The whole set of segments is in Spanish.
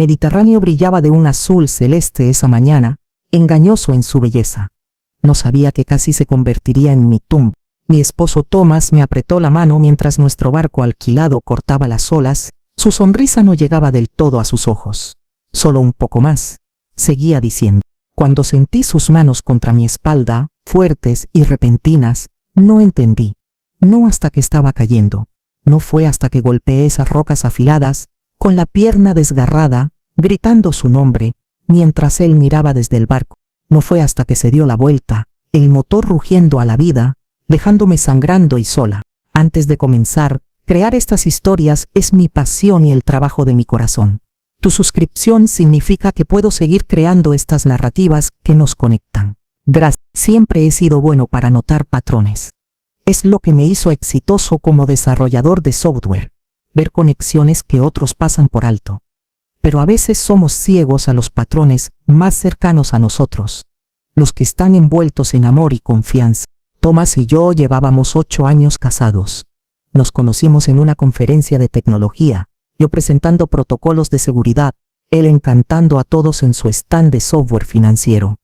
Mediterráneo brillaba de un azul celeste esa mañana, engañoso en su belleza. No sabía que casi se convertiría en mi tumba. Mi esposo Thomas me apretó la mano mientras nuestro barco alquilado cortaba las olas. Su sonrisa no llegaba del todo a sus ojos. Solo un poco más, seguía diciendo. Cuando sentí sus manos contra mi espalda, fuertes y repentinas, no entendí. No hasta que estaba cayendo. No fue hasta que golpeé esas rocas afiladas, con la pierna desgarrada, gritando su nombre, mientras él miraba desde el barco. No fue hasta que se dio la vuelta, el motor rugiendo a la vida, dejándome sangrando y sola. Antes de comenzar, crear estas historias es mi pasión y el trabajo de mi corazón. Tu suscripción significa que puedo seguir creando estas narrativas que nos conectan. Gracias. Siempre he sido bueno para notar patrones. Es lo que me hizo exitoso como desarrollador de software, ver conexiones que otros pasan por alto. Pero a veces somos ciegos a los patrones más cercanos a nosotros, los que están envueltos en amor y confianza. Thomas y yo llevábamos 8 años casados. Nos conocimos en una conferencia de tecnología, yo presentando protocolos de seguridad, él encantando a todos en su stand de software financiero.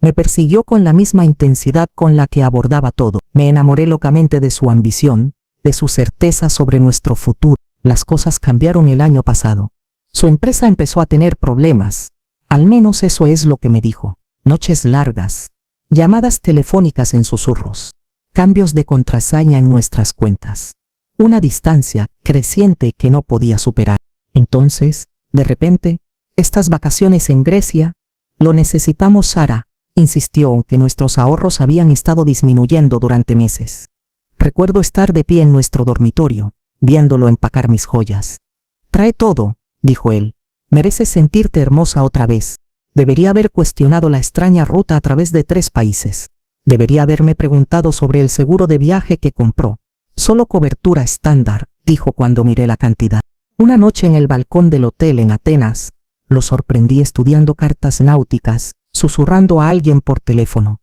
Me persiguió con la misma intensidad con la que abordaba todo. Me enamoré locamente de su ambición, de su certeza sobre nuestro futuro. Las cosas cambiaron el año pasado. Su empresa empezó a tener problemas. Al menos eso es lo que me dijo. Noches largas, llamadas telefónicas en susurros, cambios de contraseña en nuestras cuentas. Una distancia creciente que no podía superar. Entonces, de repente, estas vacaciones en Grecia, lo necesitamos, Sara, insistió, aunque nuestros ahorros habían estado disminuyendo durante meses. Recuerdo estar de pie en nuestro dormitorio, viéndolo empacar mis joyas. Trae todo, dijo él. Mereces sentirte hermosa otra vez. Debería haber cuestionado la extraña ruta a través de 3 países. Debería haberme preguntado sobre el seguro de viaje que compró. Solo cobertura estándar, dijo cuando miré la cantidad. Una noche en el balcón del hotel en Atenas, lo sorprendí estudiando cartas náuticas, susurrando a alguien por teléfono.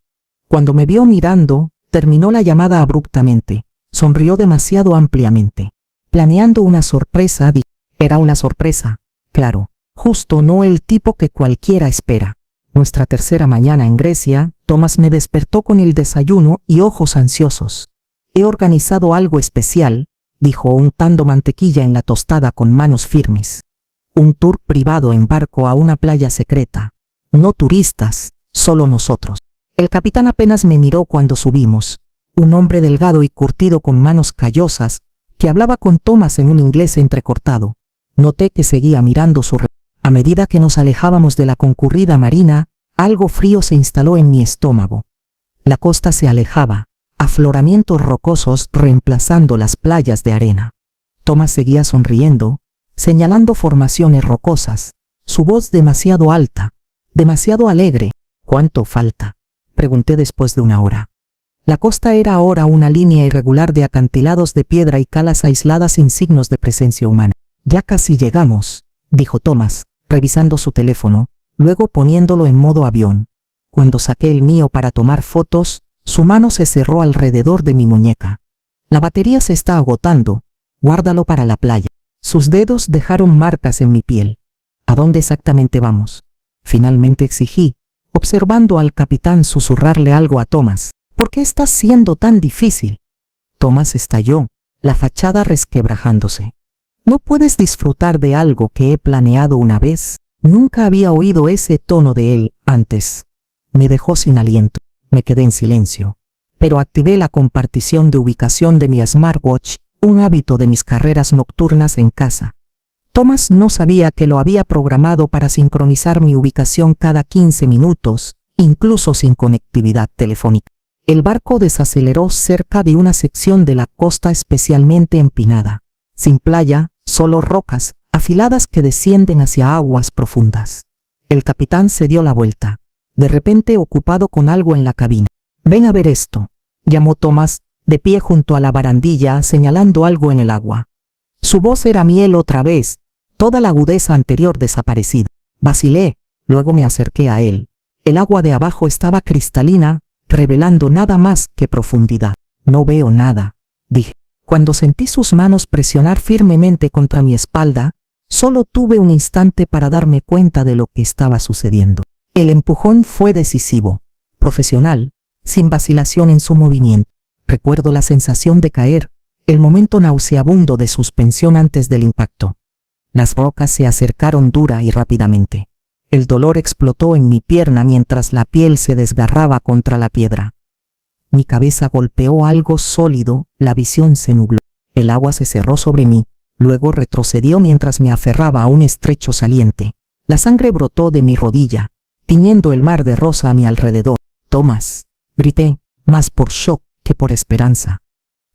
Cuando me vio mirando, terminó la llamada abruptamente. Sonrió demasiado ampliamente. Planeando una sorpresa, era una sorpresa, claro, justo no el tipo que cualquiera espera. Nuestra tercera mañana en Grecia, Thomas me despertó con el desayuno y ojos ansiosos. He organizado algo especial, dijo untando mantequilla en la tostada con manos firmes. Un tour privado en barco a una playa secreta. No turistas, solo nosotros. El capitán apenas me miró cuando subimos. Un hombre delgado y curtido con manos callosas, que hablaba con Thomas en un inglés entrecortado. Noté que seguía mirando su reloj. A medida que nos alejábamos de la concurrida marina, algo frío se instaló en mi estómago. La costa se alejaba, afloramientos rocosos reemplazando las playas de arena. Thomas seguía sonriendo, señalando formaciones rocosas, su voz demasiado alta, demasiado alegre. ¿Cuánto falta?, pregunté después de una hora. La costa era ahora una línea irregular de acantilados de piedra y calas aisladas sin signos de presencia humana. Ya casi llegamos, dijo Thomas, revisando su teléfono, luego poniéndolo en modo avión. Cuando saqué el mío para tomar fotos, su mano se cerró alrededor de mi muñeca. La batería se está agotando, guárdalo para la playa. Sus dedos dejaron marcas en mi piel. ¿A dónde exactamente vamos?, finalmente exigí, observando al capitán susurrarle algo a Thomas. ¿Por qué estás siendo tan difícil? Thomas estalló, la fachada resquebrajándose. ¿No puedes disfrutar de algo que he planeado una vez? Nunca había oído ese tono de él antes. Me dejó sin aliento. Me quedé en silencio. Pero activé la compartición de ubicación de mi smartwatch, un hábito de mis carreras nocturnas en casa. Thomas no sabía que lo había programado para sincronizar mi ubicación cada 15 minutos, incluso sin conectividad telefónica. El barco desaceleró cerca de una sección de la costa especialmente empinada. Sin playa, solo rocas, afiladas que descienden hacia aguas profundas. El capitán se dio la vuelta, de repente ocupado con algo en la cabina. «Ven a ver esto», llamó Thomas, de pie junto a la barandilla señalando algo en el agua. Su voz era miel otra vez, toda la agudeza anterior desaparecida. Vacilé, luego me acerqué a él. El agua de abajo estaba cristalina, revelando nada más que profundidad. «No veo nada», dije. Cuando sentí sus manos presionar firmemente contra mi espalda, Solo tuve un instante para darme cuenta de lo que estaba sucediendo. El empujón fue decisivo, profesional, sin vacilación en su movimiento. Recuerdo la sensación de caer, el momento nauseabundo de suspensión antes del impacto. Las rocas se acercaron dura y rápidamente. El dolor explotó en mi pierna mientras la piel se desgarraba contra la piedra. Mi cabeza golpeó algo sólido, la visión se nubló. El agua se cerró sobre mí, luego retrocedió mientras me aferraba a un estrecho saliente. La sangre brotó de mi rodilla, tiñendo el mar de rosa a mi alrededor. «Thomas», grité, más por shock que por esperanza.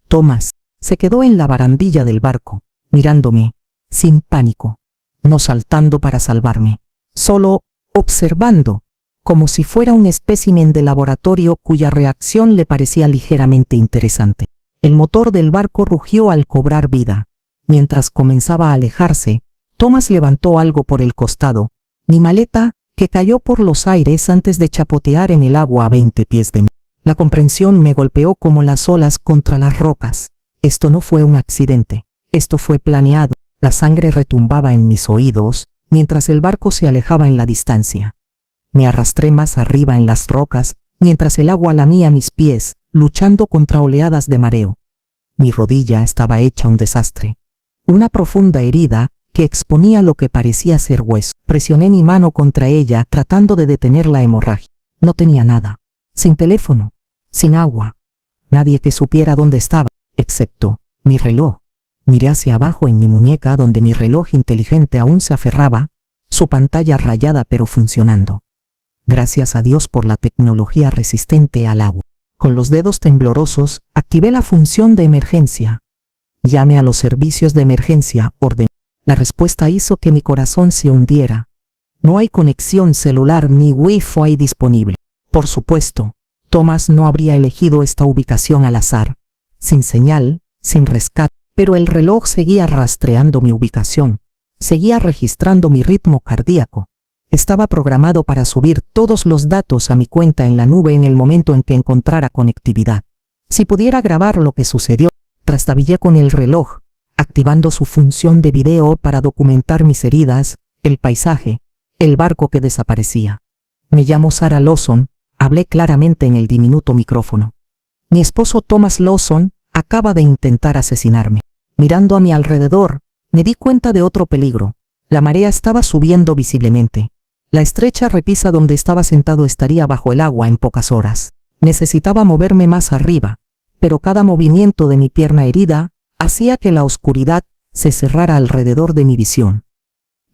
Thomas se quedó en la barandilla del barco, mirándome, sin pánico, no saltando para salvarme, solo observando, como si fuera un espécimen de laboratorio cuya reacción le parecía ligeramente interesante. El motor del barco rugió al cobrar vida. Mientras comenzaba a alejarse, Thomas levantó algo por el costado, mi maleta, que cayó por los aires antes de chapotear en el agua a 20 pies de mí. La comprensión me golpeó como las olas contra las rocas. Esto no fue un accidente, esto fue planeado. La sangre retumbaba en mis oídos, mientras el barco se alejaba en la distancia. Me arrastré más arriba en las rocas, mientras el agua lamía mis pies, luchando contra oleadas de mareo. Mi rodilla estaba hecha un desastre. Una profunda herida, que exponía lo que parecía ser hueso. Presioné mi mano contra ella, tratando de detener la hemorragia. No tenía nada. Sin teléfono. Sin agua. Nadie que supiera dónde estaba, excepto mi reloj. Miré hacia abajo en mi muñeca donde mi reloj inteligente aún se aferraba, su pantalla rayada pero funcionando. Gracias a Dios por la tecnología resistente al agua. Con los dedos temblorosos, activé la función de emergencia. Llamé a los servicios de emergencia, ordené. La respuesta hizo que mi corazón se hundiera. No hay conexión celular ni Wi-Fi disponible. Por supuesto, Thomas no habría elegido esta ubicación al azar. Sin señal, sin rescate. Pero el reloj seguía rastreando mi ubicación. Seguía registrando mi ritmo cardíaco. Estaba programado para subir todos los datos a mi cuenta en la nube en el momento en que encontrara conectividad. Si pudiera grabar lo que sucedió, trastabillé con el reloj, activando su función de video para documentar mis heridas, el paisaje, el barco que desaparecía. Me llamo Sarah Lawson, hablé claramente en el diminuto micrófono. Mi esposo Thomas Lawson acaba de intentar asesinarme. Mirando a mi alrededor, me di cuenta de otro peligro. La marea estaba subiendo visiblemente. La estrecha repisa donde estaba sentado estaría bajo el agua en pocas horas. Necesitaba moverme más arriba, pero cada movimiento de mi pierna herida hacía que la oscuridad se cerrara alrededor de mi visión.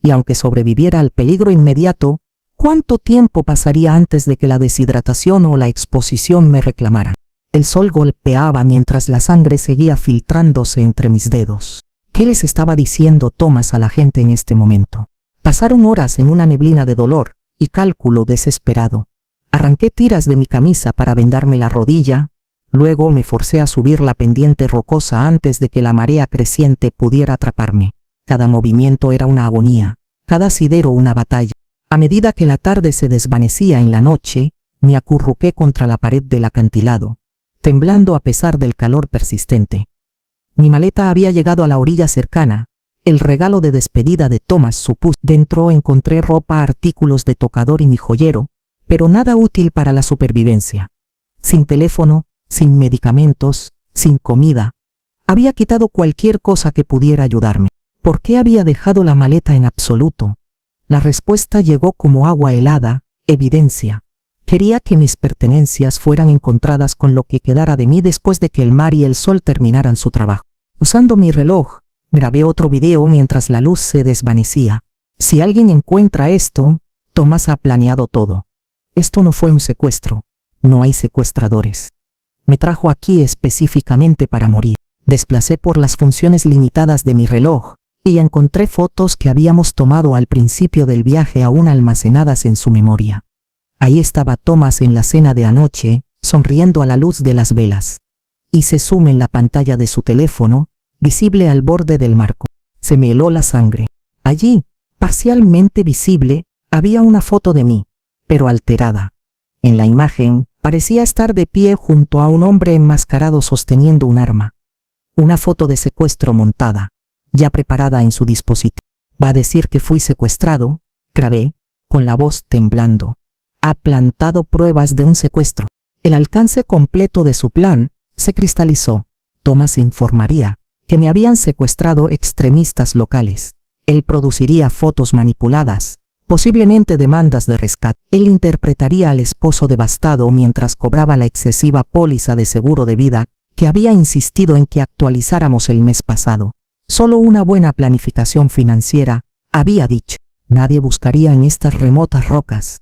Y aunque sobreviviera al peligro inmediato, ¿cuánto tiempo pasaría antes de que la deshidratación o la exposición me reclamaran? El sol golpeaba mientras la sangre seguía filtrándose entre mis dedos. ¿Qué les estaba diciendo Thomas a la gente en este momento? Pasaron horas en una neblina de dolor y cálculo desesperado. Arranqué tiras de mi camisa para vendarme la rodilla, luego me forcé a subir la pendiente rocosa antes de que la marea creciente pudiera atraparme. Cada movimiento era una agonía, cada asidero una batalla. A medida que la tarde se desvanecía en la noche, me acurruqué contra la pared del acantilado, temblando a pesar del calor persistente. Mi maleta había llegado a la orilla cercana. El regalo de despedida de Thomas supuso. Dentro encontré ropa, artículos de tocador y mi joyero, pero nada útil para la supervivencia. Sin teléfono, sin medicamentos, sin comida. Había quitado cualquier cosa que pudiera ayudarme. ¿Por qué había dejado la maleta en absoluto? La respuesta llegó como agua helada, evidencia. Quería que mis pertenencias fueran encontradas con lo que quedara de mí después de que el mar y el sol terminaran su trabajo. Usando mi reloj, grabé otro video mientras la luz se desvanecía. Si alguien encuentra esto, Thomas ha planeado todo. Esto no fue un secuestro. No hay secuestradores. Me trajo aquí específicamente para morir. Desplacé por las funciones limitadas de mi reloj y encontré fotos que habíamos tomado al principio del viaje aún almacenadas en su memoria. Ahí estaba Thomas en la cena de anoche, sonriendo a la luz de las velas. Hice zoom en la pantalla de su teléfono, visible al borde del marco. Se me heló la sangre. Allí, parcialmente visible, había una foto de mí, pero alterada. En la imagen, parecía estar de pie junto a un hombre enmascarado sosteniendo un arma. Una foto de secuestro montada, ya preparada en su dispositivo. Va a decir que fui secuestrado, grabé, con la voz temblando. Ha plantado pruebas de un secuestro. El alcance completo de su plan se cristalizó. Thomas informaría que me habían secuestrado extremistas locales. Él produciría fotos manipuladas, posiblemente demandas de rescate. Él interpretaría al esposo devastado mientras cobraba la excesiva póliza de seguro de vida que había insistido en que actualizáramos el mes pasado. Solo una buena planificación financiera, había dicho. Nadie buscaría en estas remotas rocas.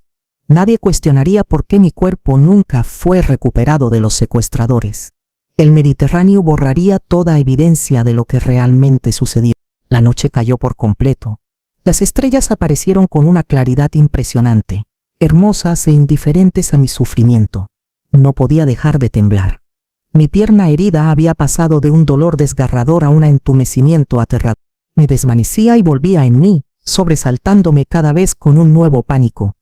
Nadie cuestionaría por qué mi cuerpo nunca fue recuperado de los secuestradores. El Mediterráneo borraría toda evidencia de lo que realmente sucedió. La noche cayó por completo. Las estrellas aparecieron con una claridad impresionante, hermosas e indiferentes a mi sufrimiento. No podía dejar de temblar. Mi pierna herida había pasado de un dolor desgarrador a un entumecimiento aterrador. Me desvanecía y volvía en mí, sobresaltándome cada vez con un nuevo pánico.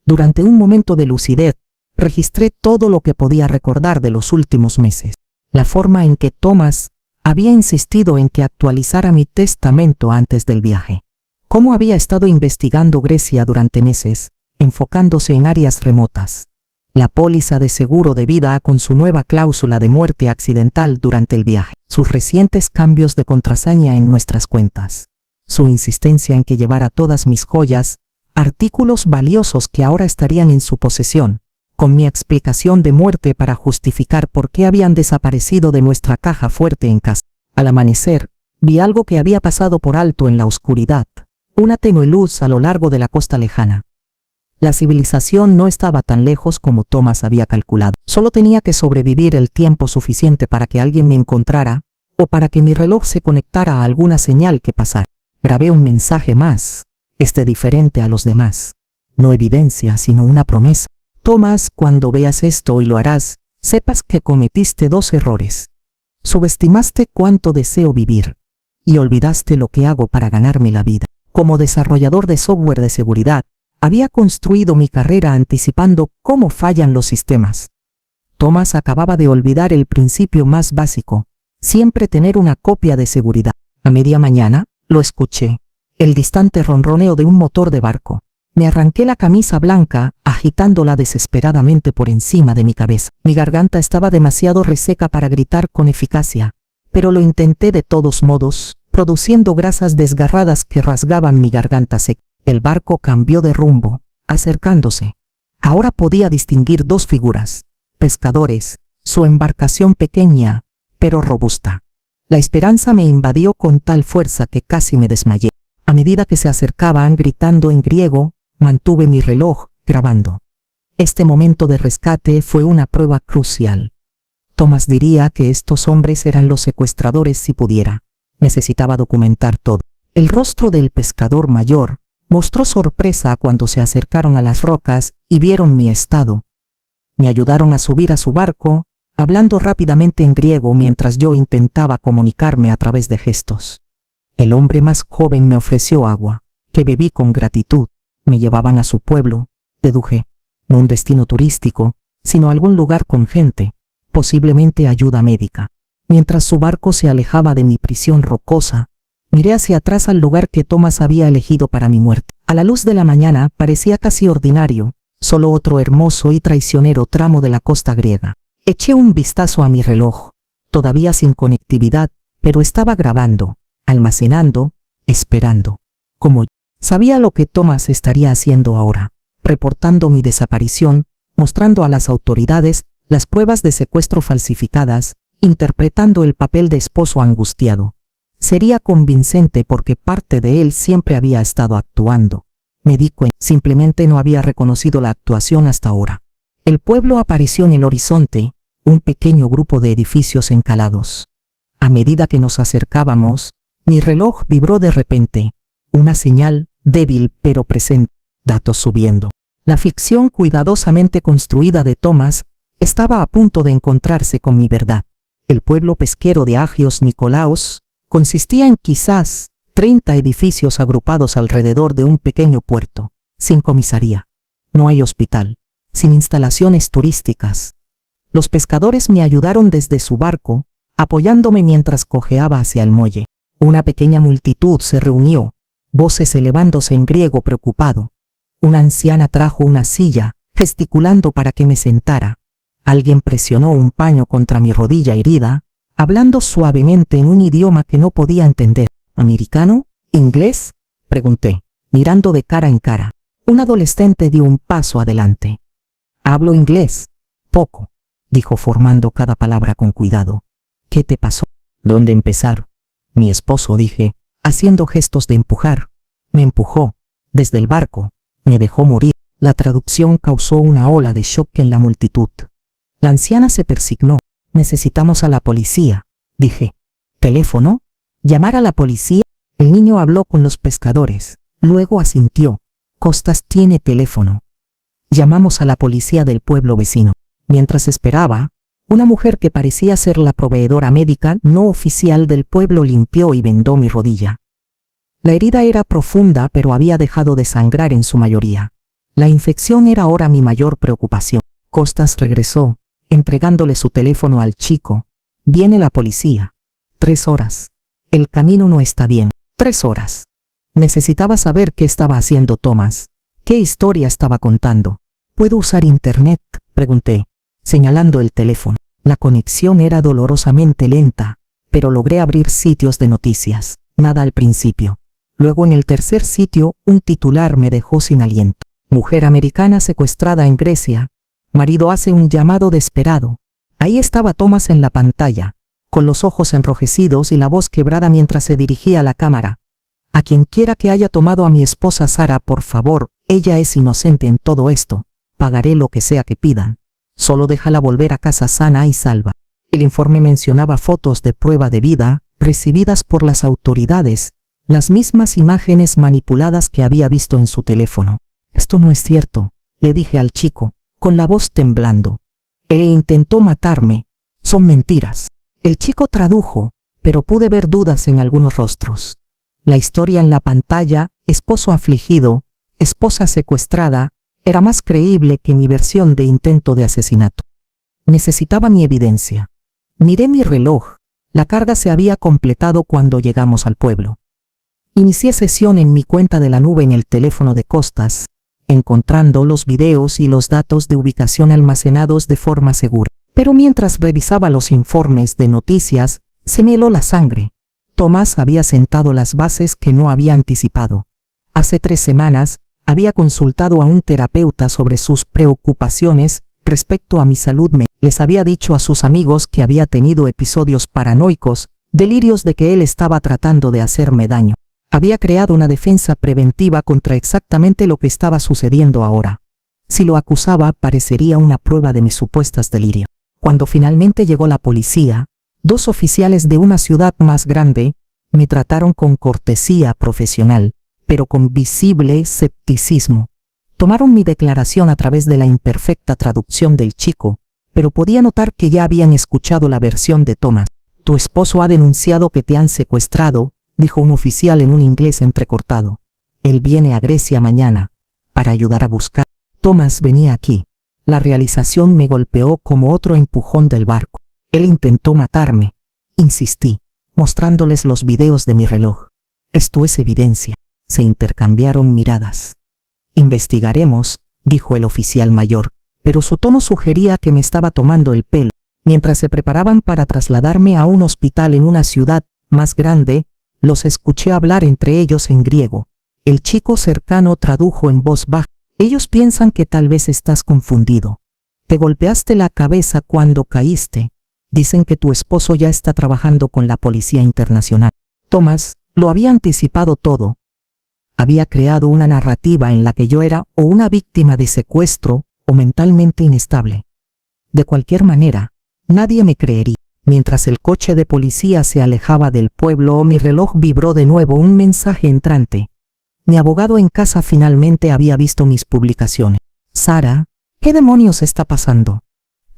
Durante un momento de lucidez, registré todo lo que podía recordar de los últimos meses. La forma en que Thomas había insistido en que actualizara mi testamento antes del viaje. Cómo había estado investigando Grecia durante meses, enfocándose en áreas remotas. La póliza de seguro de vida con su nueva cláusula de muerte accidental durante el viaje. Sus recientes cambios de contraseña en nuestras cuentas. Su insistencia en que llevara todas mis joyas, artículos valiosos que ahora estarían en su posesión, con mi explicación de muerte para justificar por qué habían desaparecido de nuestra caja fuerte en casa. Al amanecer, vi algo que había pasado por alto en la oscuridad, una tenue luz a lo largo de la costa lejana. La civilización no estaba tan lejos como Thomas había calculado. Solo tenía que sobrevivir el tiempo suficiente para que alguien me encontrara, o para que mi reloj se conectara a alguna señal que pasara. Grabé un mensaje más, diferente a los demás. No evidencia, sino una promesa. Thomas, cuando veas esto y lo harás, sepas que cometiste 2 errores. Subestimaste cuánto deseo vivir, y olvidaste lo que hago para ganarme la vida. Como desarrollador de software de seguridad, había construido mi carrera anticipando cómo fallan los sistemas. Thomas acababa de olvidar el principio más básico, siempre tener una copia de seguridad. A media mañana, lo escuché, el distante ronroneo de un motor de barco. Me arranqué la camisa blanca, agitándola desesperadamente por encima de mi cabeza. Mi garganta estaba demasiado reseca para gritar con eficacia, pero lo intenté de todos modos, produciendo grasas desgarradas que rasgaban mi garganta seca. El barco cambió de rumbo, acercándose. Ahora podía distinguir 2 figuras, pescadores, su embarcación pequeña, pero robusta. La esperanza me invadió con tal fuerza que casi me desmayé. A medida que se acercaban gritando en griego, mantuve mi reloj grabando. Este momento de rescate fue una prueba crucial. Thomas diría que estos hombres eran los secuestradores si pudiera. Necesitaba documentar todo. El rostro del pescador mayor mostró sorpresa cuando se acercaron a las rocas y vieron mi estado. Me ayudaron a subir a su barco, hablando rápidamente en griego mientras yo intentaba comunicarme a través de gestos. El hombre más joven me ofreció agua, que bebí con gratitud. Me llevaban a su pueblo, deduje, no un destino turístico, sino algún lugar con gente, posiblemente ayuda médica. Mientras su barco se alejaba de mi prisión rocosa, miré hacia atrás al lugar que Thomas había elegido para mi muerte. A la luz de la mañana parecía casi ordinario, solo otro hermoso y traicionero tramo de la costa griega. Eché un vistazo a mi reloj, todavía sin conectividad, pero estaba grabando, almacenando, esperando. Como yo sabía lo que Thomas estaría haciendo ahora, reportando mi desaparición, mostrando a las autoridades las pruebas de secuestro falsificadas, interpretando el papel de esposo angustiado. Sería convincente porque parte de él siempre había estado actuando. Me di cuenta, simplemente no había reconocido la actuación hasta ahora. El pueblo apareció en el horizonte, un pequeño grupo de edificios encalados. A medida que nos acercábamos, mi reloj vibró de repente. Una señal, débil pero presente, datos subiendo. La ficción cuidadosamente construida de Thomas estaba a punto de encontrarse con mi verdad. El pueblo pesquero de Agios Nikolaos consistía en quizás 30 edificios agrupados alrededor de un pequeño puerto, sin comisaría. No hay hospital, sin instalaciones turísticas. Los pescadores me ayudaron desde su barco, apoyándome mientras cojeaba hacia el muelle. Una pequeña multitud se reunió, voces elevándose en griego preocupado. Una anciana trajo una silla, gesticulando para que me sentara. Alguien presionó un paño contra mi rodilla herida, hablando suavemente en un idioma que no podía entender. ¿Americano? ¿Inglés?, pregunté, mirando de cara en cara. Un adolescente dio un paso adelante. «Hablo inglés. Poco», dijo formando cada palabra con cuidado. «¿Qué te pasó?» «¿Dónde empezar?» «Mi esposo», dije, haciendo gestos de empujar. Me empujó, desde el barco. Me dejó morir. La traducción causó una ola de shock en la multitud. La anciana se persignó. «Necesitamos a la policía», dije. «¿Teléfono? ¿Llamar a la policía?» El niño habló con los pescadores. Luego asintió. «Costas tiene teléfono». Llamamos a la policía del pueblo vecino. Mientras esperaba, una mujer que parecía ser la proveedora médica no oficial del pueblo limpió y vendó mi rodilla. La herida era profunda, pero había dejado de sangrar en su mayoría. La infección era ahora mi mayor preocupación. Costas regresó, entregándole su teléfono al chico. «Viene la policía». 3 horas. El camino no está bien. 3 horas. Necesitaba saber qué estaba haciendo Thomas. ¿Qué historia estaba contando? ¿Puedo usar internet?, pregunté, señalando el teléfono. La conexión era dolorosamente lenta, pero logré abrir sitios de noticias. Nada al principio. Luego en el tercer sitio, un titular me dejó sin aliento. Mujer americana secuestrada en Grecia. Marido hace un llamado desesperado. Ahí estaba Thomas en la pantalla, con los ojos enrojecidos y la voz quebrada mientras se dirigía a la cámara. «A quien quiera que haya tomado a mi esposa Sara, por favor, ella es inocente en todo esto. Pagaré lo que sea que pidan. Solo déjala volver a casa sana y salva». El informe mencionaba fotos de prueba de vida, recibidas por las autoridades, las mismas imágenes manipuladas que había visto en su teléfono. «Esto no es cierto», le dije al chico, con la voz temblando. «Intentó matarme. Son mentiras». El chico tradujo, pero pude ver dudas en algunos rostros. La historia en la pantalla, esposo afligido, esposa secuestrada, era más creíble que mi versión de intento de asesinato. Necesitaba mi evidencia. Miré mi reloj. La carga se había completado cuando llegamos al pueblo. Inicié sesión en mi cuenta de la nube en el teléfono de Costas, encontrando los videos y los datos de ubicación almacenados de forma segura. Pero mientras revisaba los informes de noticias, se me heló la sangre. Tomás había sentado las bases que no había anticipado. Hace 3 semanas, había consultado a un terapeuta sobre sus preocupaciones respecto a mi salud mental. Les había dicho a sus amigos que había tenido episodios paranoicos, delirios de que él estaba tratando de hacerme daño. Había creado una defensa preventiva contra exactamente lo que estaba sucediendo ahora. Si lo acusaba, parecería una prueba de mis supuestas delirios. Cuando finalmente llegó la policía, 2 oficiales de una ciudad más grande me trataron con cortesía profesional, pero con visible escepticismo. Tomaron mi declaración a través de la imperfecta traducción del chico, pero podía notar que ya habían escuchado la versión de Thomas. «Tu esposo ha denunciado que te han secuestrado», dijo un oficial en un inglés entrecortado. «Él viene a Grecia mañana, para ayudar a buscar». Thomas venía aquí. La realización me golpeó como otro empujón del barco. Él intentó matarme. Insistí, mostrándoles los videos de mi reloj. «Esto es evidencia». Se intercambiaron miradas. «Investigaremos», dijo el oficial mayor, pero su tono sugería que me estaba tomando el pelo. Mientras se preparaban para trasladarme a un hospital en una ciudad más grande, los escuché hablar entre ellos en griego. El chico cercano tradujo en voz baja. «Ellos piensan que tal vez estás confundido. Te golpeaste la cabeza cuando caíste. Dicen que tu esposo ya está trabajando con la Policía Internacional». Thomas lo había anticipado todo. Había creado una narrativa en la que yo era o una víctima de secuestro o mentalmente inestable. De cualquier manera, nadie me creería. Mientras el coche de policía se alejaba del pueblo, mi reloj vibró de nuevo un mensaje entrante. Mi abogado en casa finalmente había visto mis publicaciones. «Sara, ¿qué demonios está pasando?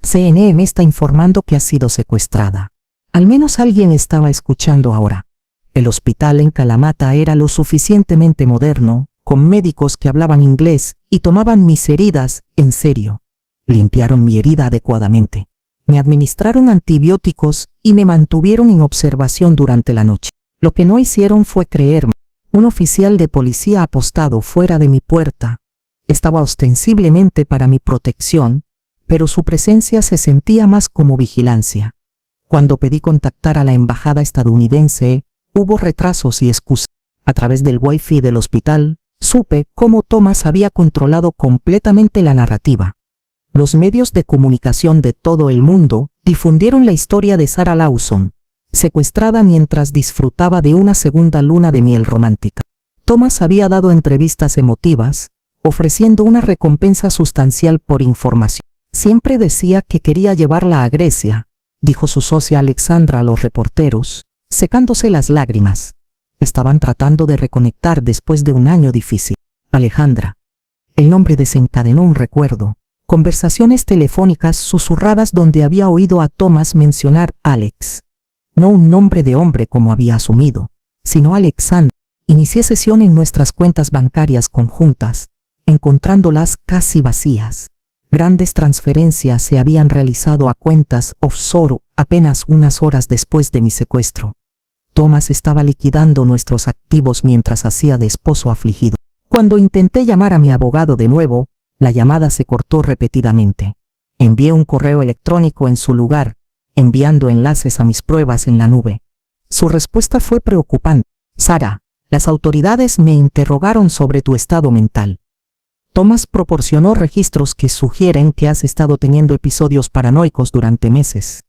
CNN está informando que has sido secuestrada». Al menos alguien estaba escuchando ahora. El hospital en Kalamata era lo suficientemente moderno, con médicos que hablaban inglés y tomaban mis heridas en serio. Limpiaron mi herida adecuadamente. Me administraron antibióticos y me mantuvieron en observación durante la noche. Lo que no hicieron fue creerme. Un oficial de policía apostado fuera de mi puerta. Estaba ostensiblemente para mi protección, pero su presencia se sentía más como vigilancia. Cuando pedí contactar a la embajada estadounidense, hubo retrasos y excusas. A través del wifi del hospital, supe cómo Thomas había controlado completamente la narrativa. Los medios de comunicación de todo el mundo difundieron la historia de Sarah Lawson, secuestrada mientras disfrutaba de una segunda luna de miel romántica. Thomas había dado entrevistas emotivas, ofreciendo una recompensa sustancial por información. Siempre decía que quería llevarla a Grecia, dijo su socia Alexandra a los reporteros, secándose las lágrimas. Estaban tratando de reconectar después de un año difícil. Alejandra. El nombre desencadenó un recuerdo. Conversaciones telefónicas susurradas donde había oído a Thomas mencionar Alex. No un nombre de hombre como había asumido, sino Alexandra. Inicié sesión en nuestras cuentas bancarias conjuntas, encontrándolas casi vacías. Grandes transferencias se habían realizado a cuentas offshore apenas unas horas después de mi secuestro. Thomas estaba liquidando nuestros activos mientras hacía de esposo afligido. Cuando intenté llamar a mi abogado de nuevo, la llamada se cortó repetidamente. Envié un correo electrónico en su lugar, enviando enlaces a mis pruebas en la nube. Su respuesta fue preocupante. Sarah, las autoridades me interrogaron sobre tu estado mental. Thomas proporcionó registros que sugieren que has estado teniendo episodios paranoicos durante meses.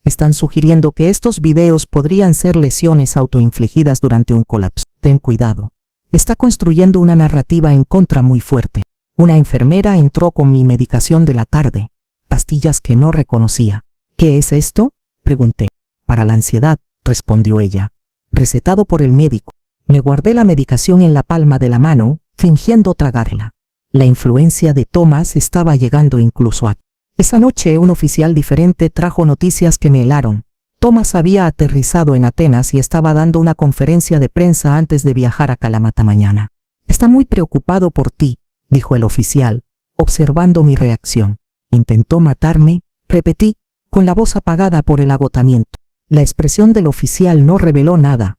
Están sugiriendo que estos videos podrían ser lesiones autoinfligidas durante un colapso. Ten cuidado. Está construyendo una narrativa en contra muy fuerte. Una enfermera entró con mi medicación de la tarde, pastillas que no reconocía. ¿Qué es esto?, pregunté. Para la ansiedad, respondió ella. Recetado por el médico. Me guardé la medicación en la palma de la mano, fingiendo tragarla. La influencia de Thomas estaba llegando incluso a... Esa noche un oficial diferente trajo noticias que me helaron. Thomas había aterrizado en Atenas y estaba dando una conferencia de prensa antes de viajar a Kalamata mañana. Está muy preocupado por ti, dijo el oficial, observando mi reacción. ¿Intentó matarme?, repetí, con la voz apagada por el agotamiento. La expresión del oficial no reveló nada.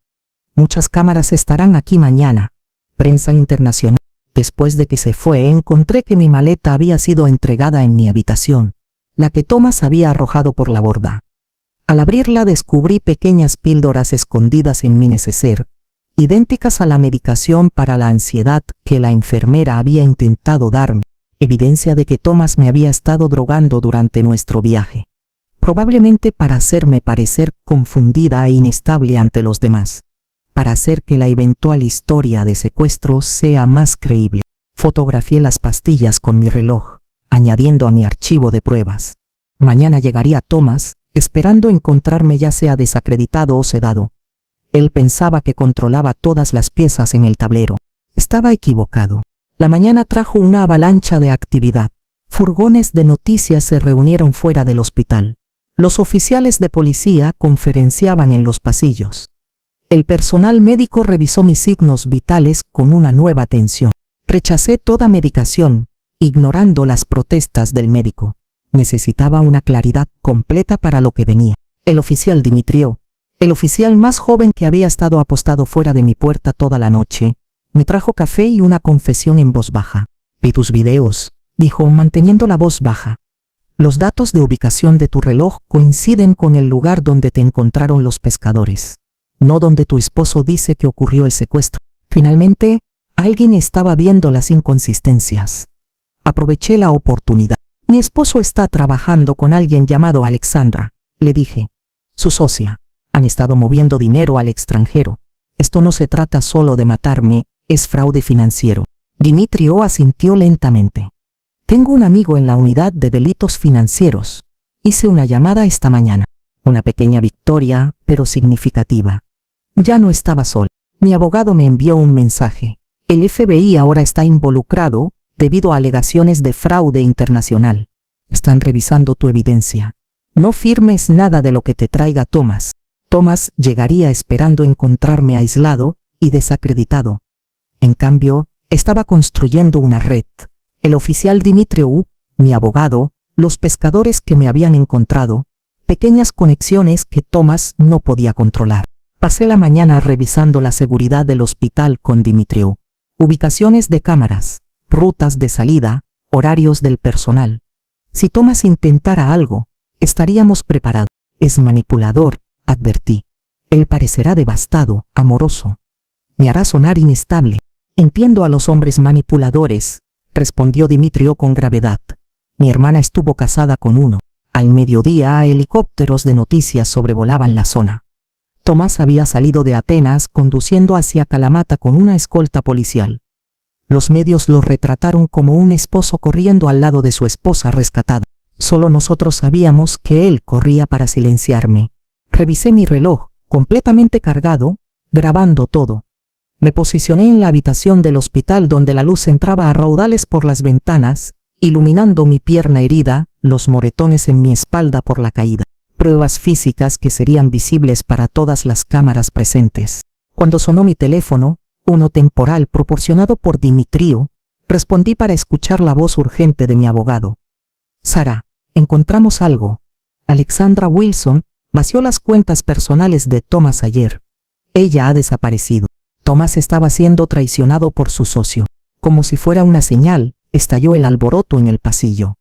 Muchas cámaras estarán aquí mañana. Prensa internacional. Después de que se fue, encontré que mi maleta había sido entregada en mi habitación, la que Thomas había arrojado por la borda. Al abrirla descubrí pequeñas píldoras escondidas en mi neceser, idénticas a la medicación para la ansiedad que la enfermera había intentado darme, evidencia de que Thomas me había estado drogando durante nuestro viaje, probablemente para hacerme parecer confundida e inestable ante los demás, para hacer que la eventual historia de secuestro sea más creíble. Fotografié las pastillas con mi reloj, añadiendo a mi archivo de pruebas. Mañana llegaría Thomas, esperando encontrarme ya sea desacreditado o sedado. Él pensaba que controlaba todas las piezas en el tablero. Estaba equivocado. La mañana trajo una avalancha de actividad. Furgones de noticias se reunieron fuera del hospital. Los oficiales de policía conferenciaban en los pasillos. El personal médico revisó mis signos vitales con una nueva atención. Rechacé toda medicación, ignorando las protestas del médico. Necesitaba una claridad completa para lo que venía. El oficial Dimitrió, el oficial más joven que había estado apostado fuera de mi puerta toda la noche, me trajo café y una confesión en voz baja. Vi tus videos, dijo manteniendo la voz baja. Los datos de ubicación de tu reloj coinciden con el lugar donde te encontraron los pescadores, no donde tu esposo dice que ocurrió el secuestro. Finalmente, alguien estaba viendo las inconsistencias. Aproveché la oportunidad. Mi esposo está trabajando con alguien llamado Alexandra, le dije. Su socia. Han estado moviendo dinero al extranjero. Esto no se trata solo de matarme, es fraude financiero. Dimitrió asintió lentamente. Tengo un amigo en la unidad de delitos financieros. Hice una llamada esta mañana. Una pequeña victoria, pero significativa. Ya no estaba sola. Mi abogado me envió un mensaje. El FBI ahora está involucrado debido a alegaciones de fraude internacional. Están revisando tu evidencia. No firmes nada de lo que te traiga Thomas. Thomas llegaría esperando encontrarme aislado y desacreditado. En cambio, estaba construyendo una red. El oficial Dimitriou, mi abogado, los pescadores que me habían encontrado, pequeñas conexiones que Thomas no podía controlar. Pasé la mañana revisando la seguridad del hospital con Dimitriu. Ubicaciones de cámaras, rutas de salida, horarios del personal. Si Tomás intentara algo, estaríamos preparados. Es manipulador, advertí. Él parecerá devastado, amoroso. Me hará sonar inestable. Entiendo a los hombres manipuladores, respondió Dimitriu con gravedad. Mi hermana estuvo casada con uno. Al mediodía, helicópteros de noticias sobrevolaban la zona. Tomás había salido de Atenas conduciendo hacia Kalamata con una escolta policial. Los medios lo retrataron como un esposo corriendo al lado de su esposa rescatada. Solo nosotros sabíamos que él corría para silenciarme. Revisé mi reloj, completamente cargado, grabando todo. Me posicioné en la habitación del hospital donde la luz entraba a raudales por las ventanas, iluminando mi pierna herida, los moretones en mi espalda por la caída. Pruebas físicas que serían visibles para todas las cámaras presentes. Cuando sonó mi teléfono, uno temporal proporcionado por Dimitriu, respondí para escuchar la voz urgente de mi abogado. Sara, encontramos algo. Alexandra Wilson vació las cuentas personales de Tomás ayer. Ella ha desaparecido. Tomás estaba siendo traicionado por su socio. Como si fuera una señal, estalló el alboroto en el pasillo.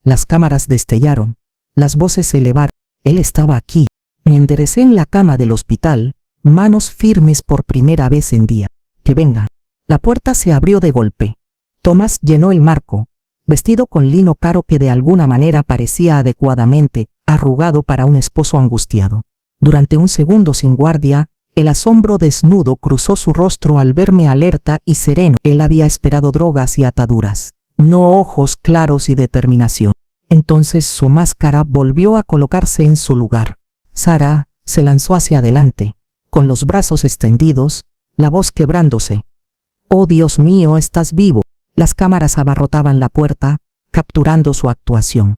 Las cámaras destellaron. Las voces se elevaron. Él estaba aquí. Me enderecé en la cama del hospital, manos firmes por primera vez en día. Que venga. La puerta se abrió de golpe. Tomás llenó el marco, vestido con lino caro que de alguna manera parecía adecuadamente arrugado para un esposo angustiado. Durante un segundo sin guardia, el asombro desnudo cruzó su rostro al verme alerta y sereno. Él había esperado drogas y ataduras, no ojos claros y determinación. Entonces su máscara volvió a colocarse en su lugar. Sara se lanzó hacia adelante, con los brazos extendidos, la voz quebrándose. «Oh Dios mío, estás vivo». Las cámaras abarrotaban la puerta, capturando su actuación.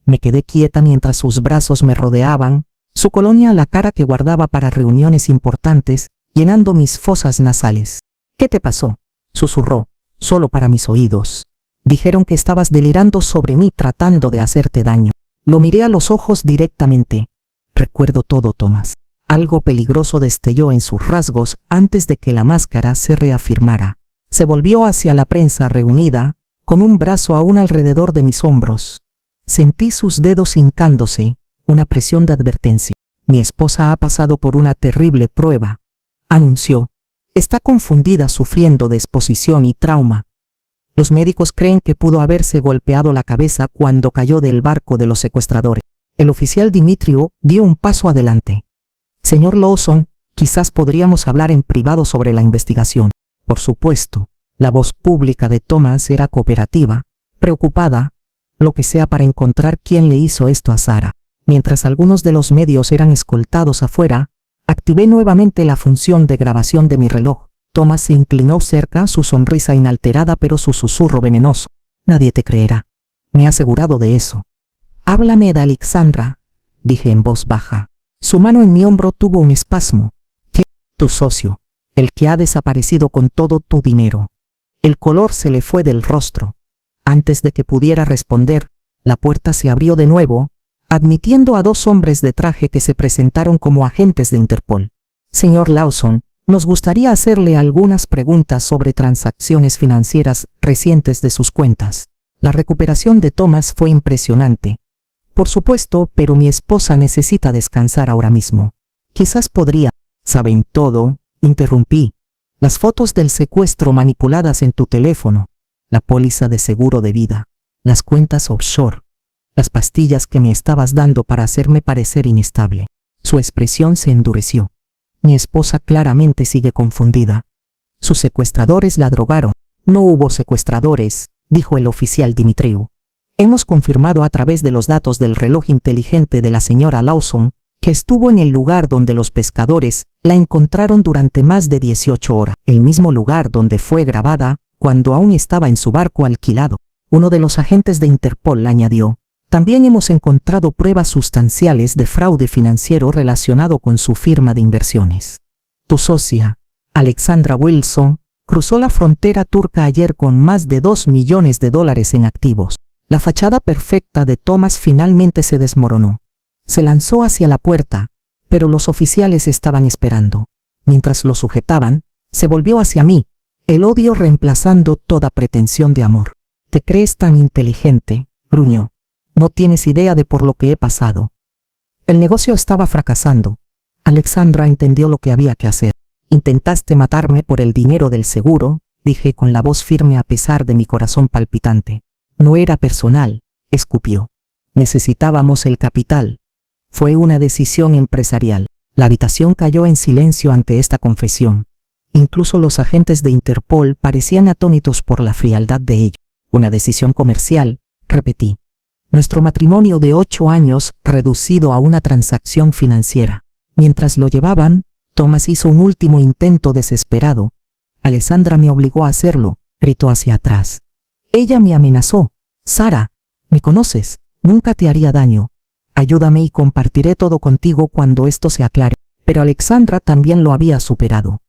Me quedé quieta mientras sus brazos me rodeaban, su colonia la cara que guardaba para reuniones importantes, llenando mis fosas nasales. «¿Qué te pasó?», susurró, solo para mis oídos. «Dijeron que estabas delirando sobre mí tratando de hacerte daño». Lo miré a los ojos directamente. «Recuerdo todo, Tomás». Algo peligroso destelló en sus rasgos antes de que la máscara se reafirmara. Se volvió hacia la prensa reunida, con un brazo aún alrededor de mis hombros. Sentí sus dedos hincándose, una presión de advertencia. «Mi esposa ha pasado por una terrible prueba», anunció. «Está confundida, sufriendo de exposición y trauma. Los médicos creen que pudo haberse golpeado la cabeza cuando cayó del barco de los secuestradores». El oficial Dimitriu dio un paso adelante. «Señor Lawson, quizás podríamos hablar en privado sobre la investigación». Por supuesto, la voz pública de Tomás era cooperativa, preocupada, lo que sea para encontrar quién le hizo esto a Sara. Mientras algunos de los medios eran escoltados afuera, activé nuevamente la función de grabación de mi reloj. Tomás se inclinó cerca, su sonrisa inalterada pero su susurro venenoso. «Nadie te creerá. Me he asegurado de eso». «Háblame de Alexandra», dije en voz baja. Su mano en mi hombro tuvo un espasmo. «¿Qué? Tu socio, el que ha desaparecido con todo tu dinero». El color se le fue del rostro. Antes de que pudiera responder, la puerta se abrió de nuevo, admitiendo a dos hombres de traje que se presentaron como agentes de Interpol. «Señor Lawson, nos gustaría hacerle algunas preguntas sobre transacciones financieras recientes de sus cuentas». La recuperación de Tomás fue impresionante. «Por supuesto, pero mi esposa necesita descansar ahora mismo». «Quizás podría». «Saben todo», interrumpí. «Las fotos del secuestro manipuladas en tu teléfono, la póliza de seguro de vida, las cuentas offshore, las pastillas que me estabas dando para hacerme parecer inestable». Su expresión se endureció. «Mi esposa claramente sigue confundida. Sus secuestradores la drogaron». «No hubo secuestradores», dijo el oficial Dimitriu. «Hemos confirmado a través de los datos del reloj inteligente de la señora Lawson que estuvo en el lugar donde los pescadores la encontraron durante más de 18 horas, el mismo lugar donde fue grabada cuando aún estaba en su barco alquilado». Uno de los agentes de Interpol añadió: «También hemos encontrado pruebas sustanciales de fraude financiero relacionado con su firma de inversiones. Tu socia, Alexandra Wilson, cruzó la frontera turca ayer con más de $2 millones en activos». La fachada perfecta de Tomás finalmente se desmoronó. Se lanzó hacia la puerta, pero los oficiales estaban esperando. Mientras lo sujetaban, se volvió hacia mí, el odio reemplazando toda pretensión de amor. «Te crees tan inteligente», gruñó. «No tienes idea de por lo que he pasado». El negocio estaba fracasando. Alexandra entendió lo que había que hacer. «Intentaste matarme por el dinero del seguro», dije con la voz firme a pesar de mi corazón palpitante. «No era personal», escupió. «Necesitábamos el capital. Fue una decisión empresarial». La habitación cayó en silencio ante esta confesión. Incluso los agentes de Interpol parecían atónitos por la frialdad de ello. «Una decisión comercial», repetí. «Nuestro matrimonio de 8 años reducido a una transacción financiera». Mientras lo llevaban, Thomas hizo un último intento desesperado. «Alexandra me obligó a hacerlo», gritó hacia atrás. «Ella me amenazó. Sara, ¿me conoces? Nunca te haría daño. Ayúdame y compartiré todo contigo cuando esto se aclare». Pero Alexandra también lo había superado.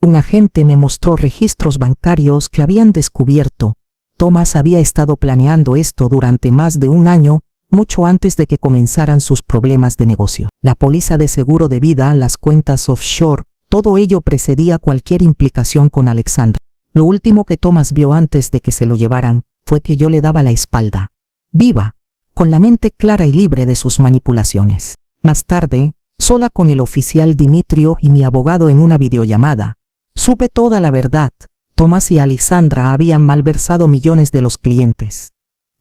Un agente me mostró registros bancarios que habían descubierto. Thomas había estado planeando esto durante más de un año, mucho antes de que comenzaran sus problemas de negocio. La póliza de seguro de vida, las cuentas offshore, todo ello precedía cualquier implicación con Alexandra. Lo último que Thomas vio antes de que se lo llevaran fue que yo le daba la espalda. Viva, con la mente clara y libre de sus manipulaciones. Más tarde, sola con el oficial Dimitrio y mi abogado en una videollamada, supe toda la verdad. Thomas y Alexandra habían malversado millones de los clientes.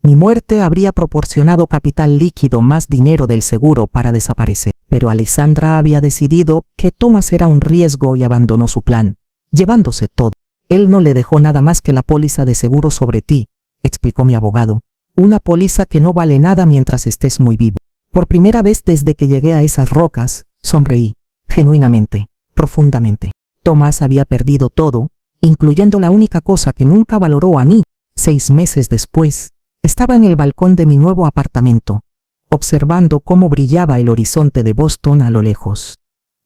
Mi muerte habría proporcionado capital líquido, más dinero del seguro para desaparecer. Pero Alexandra había decidido que Thomas era un riesgo y abandonó su plan, llevándose todo. «Él no le dejó nada más que la póliza de seguro sobre ti», explicó mi abogado. «Una póliza que no vale nada mientras estés muy vivo». Por primera vez desde que llegué a esas rocas, sonreí, genuinamente, profundamente. Thomas había perdido todo, incluyendo la única cosa que nunca valoró a mí. 6 meses después, estaba en el balcón de mi nuevo apartamento, observando cómo brillaba el horizonte de Boston a lo lejos.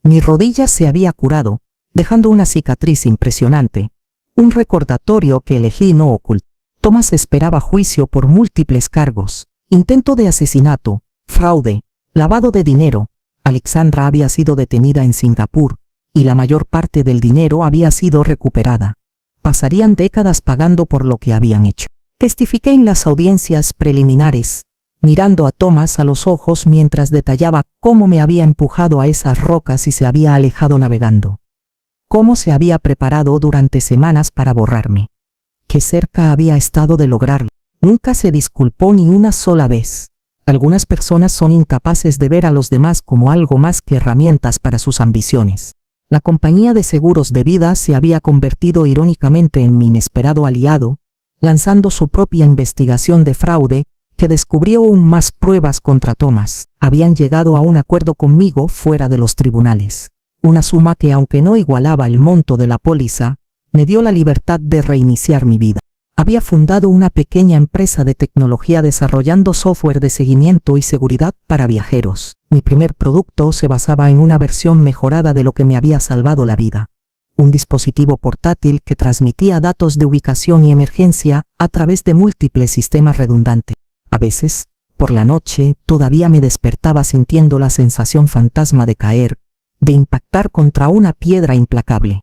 Mi rodilla se había curado, dejando una cicatriz impresionante, un recordatorio que elegí no ocultar. Thomas esperaba juicio por múltiples cargos: intento de asesinato, fraude, lavado de dinero. Alexandra había sido detenida en Singapur, y la mayor parte del dinero había sido recuperada. Pasarían décadas pagando por lo que habían hecho. Testifiqué en las audiencias preliminares, mirando a Thomas a los ojos mientras detallaba cómo me había empujado a esas rocas y se había alejado navegando. Cómo se había preparado durante semanas para borrarme. Qué cerca había estado de lograrlo. Nunca se disculpó ni una sola vez. Algunas personas son incapaces de ver a los demás como algo más que herramientas para sus ambiciones. La compañía de seguros de vida se había convertido irónicamente en mi inesperado aliado, lanzando su propia investigación de fraude, que descubrió aún más pruebas contra Thomas. Habían llegado a un acuerdo conmigo fuera de los tribunales. Una suma que, aunque no igualaba el monto de la póliza, me dio la libertad de reiniciar mi vida. Había fundado una pequeña empresa de tecnología desarrollando software de seguimiento y seguridad para viajeros. Mi primer producto se basaba en una versión mejorada de lo que me había salvado la vida. Un dispositivo portátil que transmitía datos de ubicación y emergencia a través de múltiples sistemas redundantes. A veces, por la noche, todavía me despertaba sintiendo la sensación fantasma de caer, de impactar contra una piedra implacable.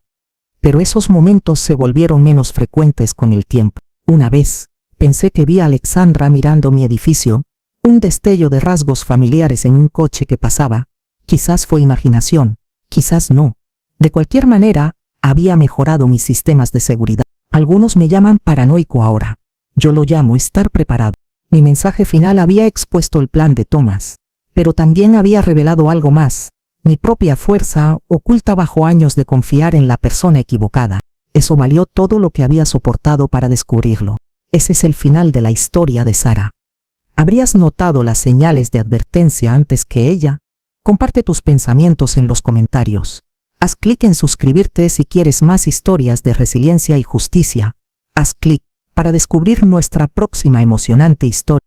Pero esos momentos se volvieron menos frecuentes con el tiempo. Una vez, pensé que vi a Alexandra mirando mi edificio, un destello de rasgos familiares en un coche que pasaba. Quizás fue imaginación, quizás no. De cualquier manera, había mejorado mis sistemas de seguridad. Algunos me llaman paranoico ahora. Yo lo llamo estar preparado. Mi mensaje final había expuesto el plan de Thomas, pero también había revelado algo más: mi propia fuerza, oculta bajo años de confiar en la persona equivocada. Eso valió todo lo que había soportado para descubrirlo. Ese es el final de la historia de Sara. ¿Habrías notado las señales de advertencia antes que ella? Comparte tus pensamientos en los comentarios. Haz clic en suscribirte si quieres más historias de resiliencia y justicia. Haz clic para descubrir nuestra próxima emocionante historia.